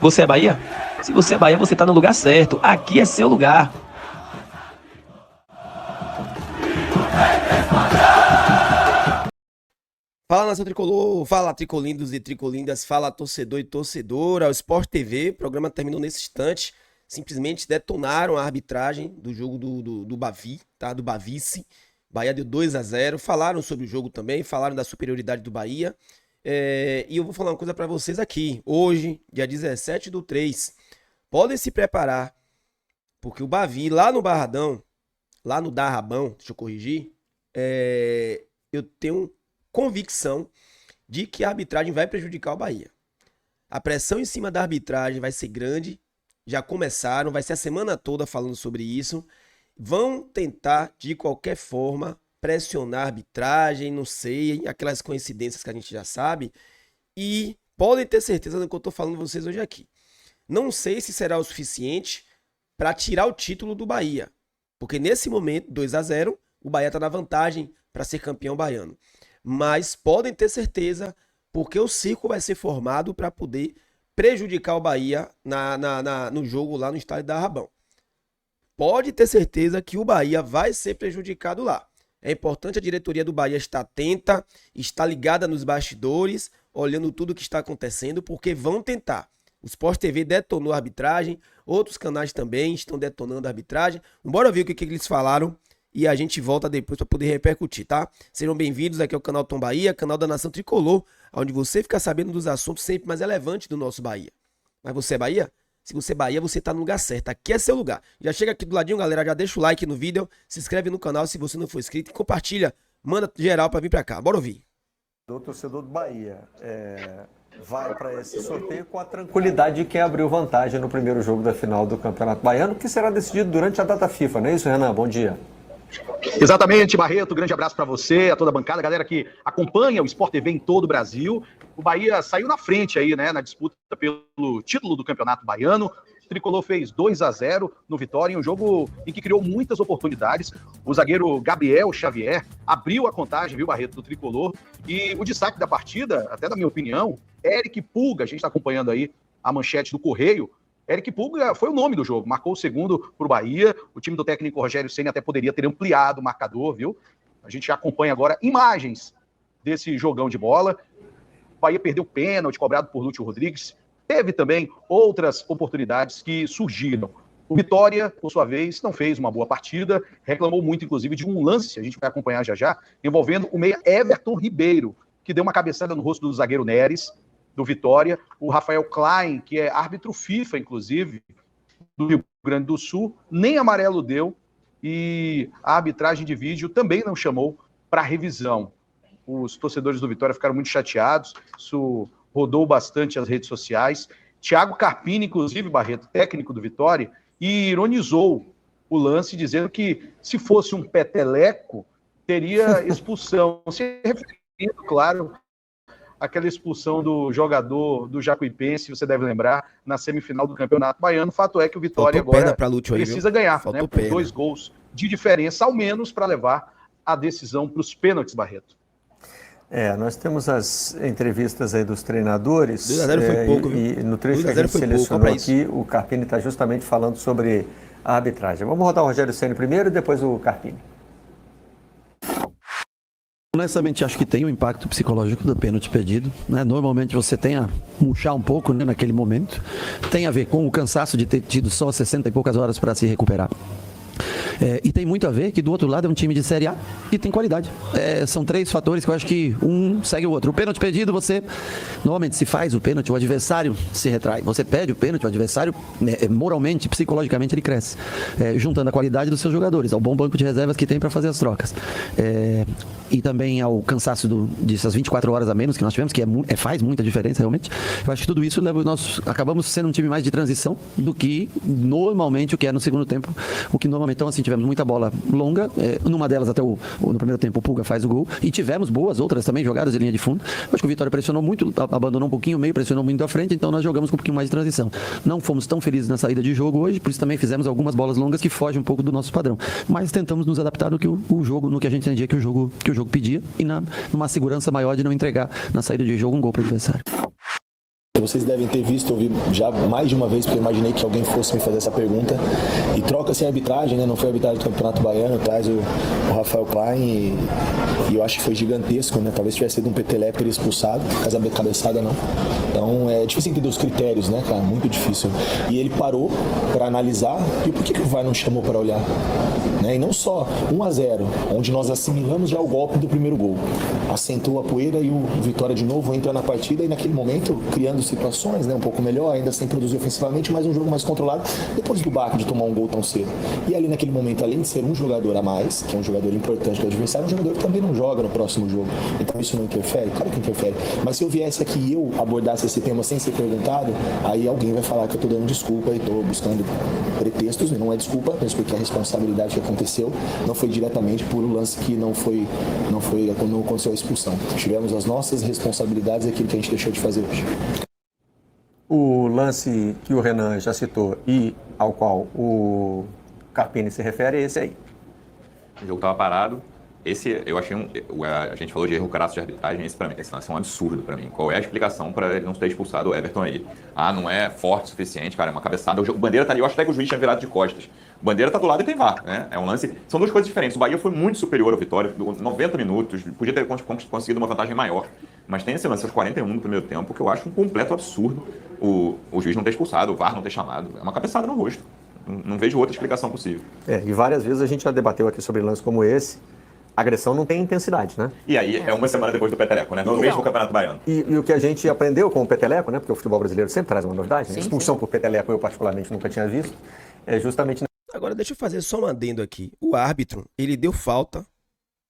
Você é Bahia? Se você é Bahia, você tá no lugar certo. Aqui é seu lugar. Fala, nação tricolor, fala tricolindos e tricolindas, fala torcedor e torcedora, o Sport TV, o programa terminou nesse instante, simplesmente detonaram a arbitragem do jogo do Bavi, tá? Do Bavice, Bahia deu 2-0, falaram sobre o jogo também, falaram da superioridade do Bahia, e eu vou falar uma coisa pra vocês aqui, hoje, dia 17/3, podem se preparar, porque o Bavi, lá no Barradão, lá no Darrabão, deixa eu corrigir, eu tenho convicção de que a arbitragem vai prejudicar o Bahia. A pressão em cima da arbitragem vai ser grande, já começaram, vai ser a semana toda falando sobre isso. Vão tentar, de qualquer forma, pressionar a arbitragem, não sei, aquelas coincidências que a gente já sabe, e podem ter certeza do que eu estou falando com vocês hoje aqui. Não sei se será o suficiente para tirar o título do Bahia, porque nesse momento, 2-0, o Bahia está na vantagem para ser campeão baiano. Mas podem ter certeza, porque o circo vai ser formado para poder prejudicar o Bahia no jogo lá no estádio da Rabão. Pode ter certeza que o Bahia vai ser prejudicado lá. É importante a diretoria do Bahia estar atenta, estar ligada nos bastidores, olhando tudo o que está acontecendo, porque vão tentar. O Sport TV detonou a arbitragem, outros canais também estão detonando a arbitragem. Bora ver o que eles falaram. E a gente volta depois para poder repercutir, tá? Sejam bem-vindos aqui ao canal Tom Bahia, canal da Nação Tricolor, onde você fica sabendo dos assuntos sempre mais relevantes do nosso Bahia. Mas você é Bahia? Se você é Bahia, você tá no lugar certo. Aqui é seu lugar. Já chega aqui do ladinho, galera, já deixa o like no vídeo, se inscreve no canal se você não for inscrito e compartilha, manda geral para vir para cá. Bora ouvir. O torcedor do Bahia vai para esse sorteio com a tranquilidade de quem abriu vantagem no primeiro jogo da final do Campeonato Baiano, que será decidido durante a data FIFA, não é isso, Renan? Bom dia. Exatamente, Barreto, grande abraço para você, a toda a bancada, a galera que acompanha o Sport TV em todo o Brasil. O Bahia saiu na frente aí, né, na disputa pelo título do Campeonato Baiano. O Tricolor fez 2-0 no Vitória, em um jogo em que criou muitas oportunidades. O zagueiro Gabriel Xavier abriu a contagem, viu, Barreto, do Tricolor. E o destaque da partida, até na minha opinião, Eric Pulga, a gente está acompanhando aí a manchete do Correio. Eric Pulga foi o nome do jogo, marcou o segundo para o Bahia. O time do técnico Rogério Ceni até poderia ter ampliado o marcador, viu? A gente já acompanha agora imagens desse jogão de bola. O Bahia perdeu pênalti cobrado por Lúcio Rodrigues. Teve também outras oportunidades que surgiram. O Vitória, por sua vez, não fez uma boa partida, reclamou muito, inclusive, de um lance, a gente vai acompanhar já já, envolvendo o meia Everton Ribeiro, que deu uma cabeçada no rosto do zagueiro Neres, do Vitória, o Rafael Klein, que é árbitro FIFA, inclusive, do Rio Grande do Sul, nem amarelo deu, e a arbitragem de vídeo também não chamou para revisão. Os torcedores do Vitória ficaram muito chateados, isso rodou bastante as redes sociais. Thiago Carpini, inclusive, Barreto, técnico do Vitória, ironizou o lance, dizendo que se fosse um peteleco, teria expulsão. Se referindo, claro, aquela expulsão do jogador do Jacuipense, você deve lembrar, na semifinal do Campeonato Baiano. Fato é que o Vitória agora precisa ganhar, né, por 2 gols de diferença, ao menos, para levar a decisão para os pênaltis, Barreto. Nós temos as entrevistas aí dos treinadores, 2-0 foi pouco, viu? E no trecho que a gente selecionou aqui, o Carpini está justamente falando sobre a arbitragem. Vamos rodar o Rogério Ceni primeiro e depois o Carpini. Honestamente, acho que tem um impacto psicológico do pênalti pedido, né? Normalmente você tem a murchar um pouco, né, naquele momento. Tem a ver com o cansaço de ter tido só 60 e poucas horas para se recuperar. E tem muito a ver que do outro lado é um time de Série A que tem qualidade. São 3 fatores que eu acho que um segue o outro. O pênalti pedido, você normalmente se faz o pênalti, o adversário se retrai. Você pede o pênalti, o adversário moralmente, psicologicamente ele cresce, juntando a qualidade dos seus jogadores, ao bom banco de reservas que tem para fazer as trocas. E também ao cansaço dessas 24 horas a menos que nós tivemos, que faz muita diferença realmente. Eu acho que tudo isso nós acabamos sendo um time mais de transição do que normalmente o que é no segundo tempo, o que normalmente, então assim, tivemos muita bola longa, numa delas até no primeiro tempo o Pulga faz o gol, e tivemos boas outras também jogadas de linha de fundo. Acho que o Vitória pressionou muito, abandonou um pouquinho o meio, pressionou muito à frente, então nós jogamos com um pouquinho mais de transição. Não fomos tão felizes na saída de jogo hoje, por isso também fizemos algumas bolas longas que fogem um pouco do nosso padrão, mas tentamos nos adaptar no que o jogo, no que a gente entendia que o jogo pedia, e numa segurança maior de não entregar na saída de jogo um gol para o adversário. vocês devem ter visto, eu vi já mais de uma vez, porque eu imaginei que alguém fosse me fazer essa pergunta. E troca-se a arbitragem, né? Não foi a arbitragem do Campeonato Baiano, traz o Rafael Klein e eu acho que foi gigantesco, né? Talvez tivesse sido um peteleco ele expulsado, cabeçada não. Então é difícil entender os critérios, né, cara? Muito difícil. E ele parou para analisar e por que o VAR não chamou para olhar? Né? E não só 1-0, onde nós assimilamos já o golpe do primeiro gol. Assentou a poeira e o Vitória de novo entra na partida e naquele momento criando situações, né, um pouco melhor, ainda sem produzir ofensivamente, mas um jogo mais controlado depois do baque de tomar um gol tão cedo. E ali naquele momento, além de ser um jogador a mais, que é um jogador importante para o adversário, é um jogador que também não joga no próximo jogo. Então isso não interfere? Claro que interfere. Mas se eu viesse aqui e eu abordasse esse tema sem ser perguntado, aí alguém vai falar que eu estou dando desculpa e estou buscando pretextos, não é desculpa, mas porque a responsabilidade que aconteceu não foi diretamente por um lance que não aconteceu a expulsão. Tivemos as nossas responsabilidades, aquilo que a gente deixou de fazer hoje. O lance que o Renan já citou e ao qual o Carpini se refere é esse aí. O jogo estava parado. Esse, eu achei a gente falou de erro crasso de arbitragem, esse lance é um absurdo pra mim. Qual é a explicação pra ele não ter expulsado o Everton aí? Ah, não é forte o suficiente, cara, é uma cabeçada. O Bandeira tá ali, eu acho até que o juiz tinha virado de costas. O Bandeira tá do lado e tem VAR, né? É um lance, são duas coisas diferentes. O Bahia foi muito superior ao Vitória, 90 minutos, podia ter conseguido uma vantagem maior. Mas tem esse lance aos 41 do primeiro tempo, que eu acho um completo absurdo o juiz não ter expulsado, o VAR não ter chamado. É uma cabeçada no rosto. Não vejo outra explicação possível. E várias vezes a gente já debateu aqui sobre lances como esse. Agressão não tem intensidade, né? E aí é uma semana depois do Peteleco, né? No mesmo Campeonato Baiano. E o que a gente aprendeu com o Peteleco, né? Porque o futebol brasileiro sempre traz uma novidade. Né? Expulsão por Peteleco eu particularmente nunca tinha visto. É justamente... Agora deixa eu fazer só um adendo aqui. O árbitro, ele deu falta.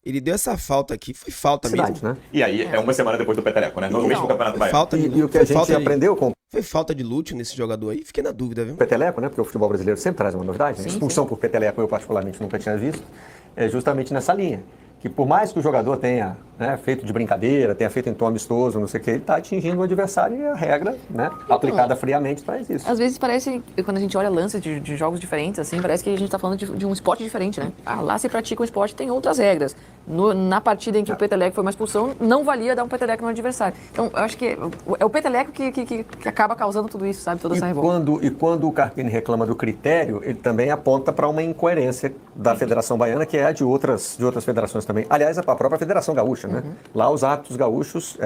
Ele deu essa falta aqui. Foi falta mesmo. Né? E aí é uma semana depois do Peteleco, né? No mesmo Campeonato Baiano. E o que a gente aprendeu com... Foi falta de lúcio nesse jogador aí? Fiquei na dúvida, viu? Peteleco, né? Porque o futebol brasileiro sempre traz uma novidade. Né? Expulsão por Peteleco eu particularmente nunca tinha visto. É justamente nessa linha. Que por mais que o jogador tenha, né, feito de brincadeira, tenha feito em tom amistoso, não sei o que, ele está atingindo o adversário e a regra, né, aplicada friamente traz isso. Às vezes parece, quando a gente olha lances de jogos diferentes, assim, parece que a gente está falando de um esporte diferente, né? Ah, lá se pratica um esporte tem outras regras. Na partida em que o Peteleco foi uma expulsão, não valia dar um Peteleco no adversário. Então, eu acho que é o Peteleco que acaba causando tudo isso, sabe? Toda essa revolta. E quando o Carpini reclama do critério, ele também aponta para uma incoerência da Federação Baiana, que é a de outras federações também. Aliás, a própria Federação Gaúcha, né? Lá os árbitros gaúchos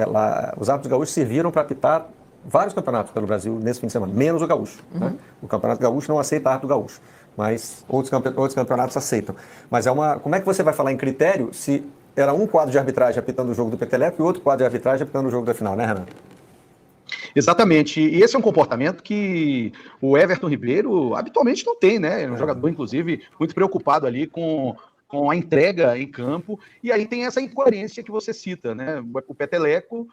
serviram para apitar vários campeonatos pelo Brasil nesse fim de semana, menos o gaúcho. Né? O Campeonato Gaúcho não aceita árbitro gaúcho, mas outros campeonatos aceitam. Mas como é que você vai falar em critério se era um quadro de arbitragem apitando o jogo do Peteleco e outro quadro de arbitragem apitando o jogo da final, né, Renan? Exatamente, e esse é um comportamento que o Everton Ribeiro habitualmente não tem, né? É um jogador, inclusive, muito preocupado ali com a entrega em campo, e aí tem essa incoerência que você cita, né? O Peteleco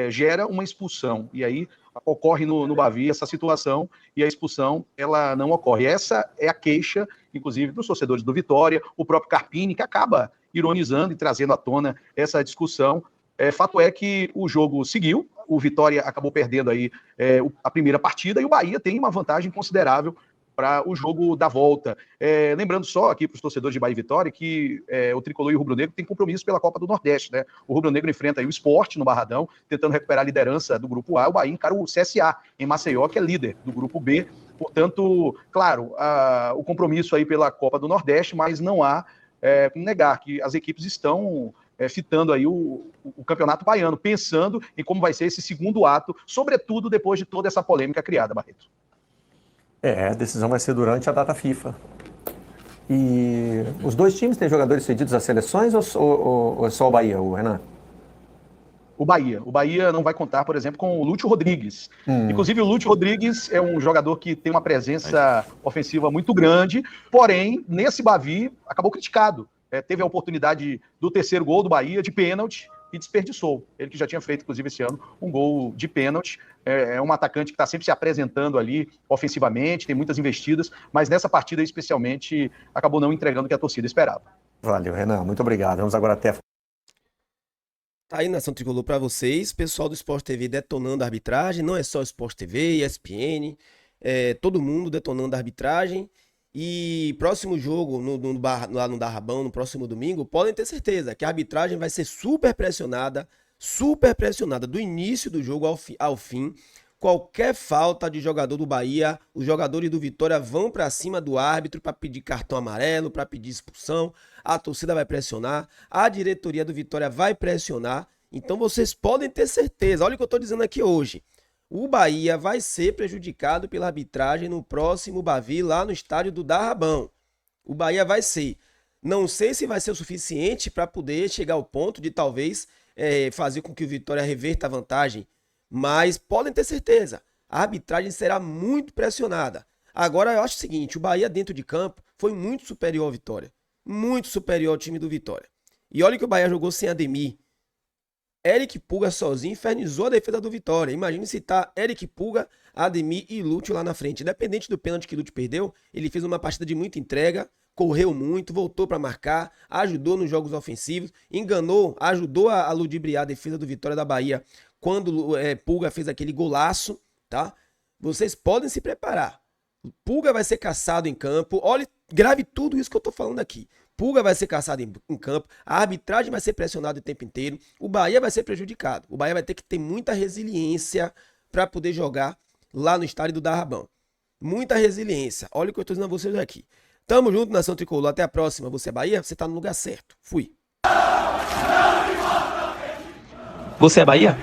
gera uma expulsão, e aí ocorre no Bavi essa situação, e a expulsão, ela não ocorre. Essa é a queixa, inclusive, dos torcedores do Vitória, o próprio Carpini, que acaba ironizando e trazendo à tona essa discussão. Fato é que o jogo seguiu, o Vitória acabou perdendo aí a primeira partida, e o Bahia tem uma vantagem considerável para o jogo da volta. Lembrando só aqui para os torcedores de Bahia e Vitória que o Tricolor e o Rubro Negro têm compromisso pela Copa do Nordeste, né? O Rubro Negro enfrenta aí o Sport no Barradão, tentando recuperar a liderança do Grupo A. O Bahia encara o CSA em Maceió, que é líder do Grupo B. Portanto, claro, o compromisso aí pela Copa do Nordeste, mas não há como negar que as equipes estão fitando aí o Campeonato Baiano, pensando em como vai ser esse segundo ato, sobretudo depois de toda essa polêmica criada, Barreto. A decisão vai ser durante a data FIFA. E os dois times têm jogadores cedidos às seleções ou é só o Bahia, o Renan? O Bahia não vai contar, por exemplo, com o Lúcio Rodrigues. Inclusive, o Lúcio Rodrigues é um jogador que tem uma presença ofensiva muito grande, porém, nesse Bavi, acabou criticado. Teve a oportunidade do terceiro gol do Bahia, de pênalti, e desperdiçou. Ele que já tinha feito, inclusive, esse ano, um gol de pênalti. É um atacante que está sempre se apresentando ali ofensivamente, tem muitas investidas, mas nessa partida, especialmente, acabou não entregando o que a torcida esperava. Valeu, Renan. Muito obrigado. Vamos agora até... Tá aí, Nação Tricolor, para vocês. Pessoal do Sport TV detonando a arbitragem. Não é só Sport TV, ESPN, todo mundo detonando a arbitragem. E próximo jogo, lá no Darrabão, no próximo domingo, podem ter certeza que a arbitragem vai ser super pressionada do início do jogo ao fim, qualquer falta de jogador do Bahia, os jogadores do Vitória vão para cima do árbitro para pedir cartão amarelo, para pedir expulsão. A torcida vai pressionar, a diretoria do Vitória vai pressionar. Então vocês podem ter certeza, olha o que eu estou dizendo aqui hoje. O Bahia vai ser prejudicado pela arbitragem no próximo Bavi, lá no estádio do Darrabão. O Bahia vai ser. Não sei se vai ser o suficiente para poder chegar ao ponto de talvez fazer com que o Vitória reverta a vantagem. Mas podem ter certeza, a arbitragem será muito pressionada. Agora eu acho o seguinte, o Bahia dentro de campo foi muito superior ao Vitória. Muito superior ao time do Vitória. E olha que o Bahia jogou sem Ademir. Eric Pulga sozinho infernizou a defesa do Vitória. Imagine se tá Eric Pulga, Ademir e Lúcio lá na frente. Independente do pênalti que Lúcio perdeu, ele fez uma partida de muita entrega, correu muito, voltou para marcar, ajudou nos jogos ofensivos, enganou, ajudou a ludibriar a defesa do Vitória da Bahia quando Pulga fez aquele golaço, tá? Vocês podem se preparar. Pulga vai ser caçado em campo. Olha, grave tudo isso que eu tô falando aqui. Pulga vai ser caçado em campo, a arbitragem vai ser pressionada o tempo inteiro, o Bahia vai ser prejudicado. O Bahia vai ter que ter muita resiliência para poder jogar lá no estádio do Darrabão. Muita resiliência. Olha o que eu tô dizendo a vocês aqui. Tamo junto, Nação Tricolor. Até a próxima. Você é Bahia? Você tá no lugar certo. Fui. Você é Bahia?